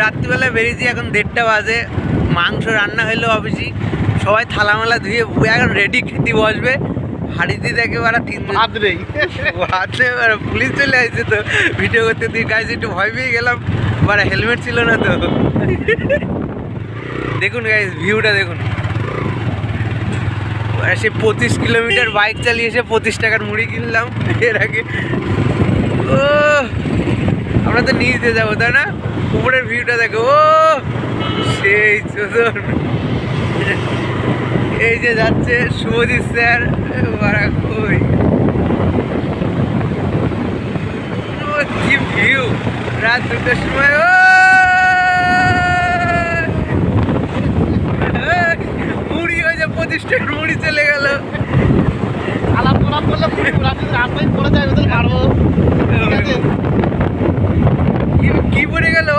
রাত্রিবেলা বেরিয়েছি, এখন 1:30 বাজে। মাংস রান্না হইলো অফিসি, সবাই থালামালা ধুয়ে এখন রেডি, খেতে বসবে। হাড়িতে দেখে ওরা 3 হাত নেই, পুলিশ চলে আসছে তো ভিডিও করতে। তুই গাইজ একটু ভয় পেয়ে গেলাম, ওরা হেলমেট ছিল না তো। দেখুন গাইজ, ভিউটা দেখুন। সে 25 কিলোমিটার বাইক চালিয়ে এসে 25 টাকার মুড়ি কিনলাম এর আগে। ও আমরা তো নিচ দিয়ে যাবো, তাই না? উপরের ভিউটা দেখো, ও সেই চোদন। এই যে যাচ্ছে শুভজিৎ স্যার, কই কি ভিউ রাত 2টার সময়। ও মুড়ি হয়েছে 25 টাকার মুড়ি চলে গেল। আলাপ করাপ করলে রাস্তায় পড়ে যায়, ওদের মারবো। ঠিক আছে, কি পড়ে গেল? ও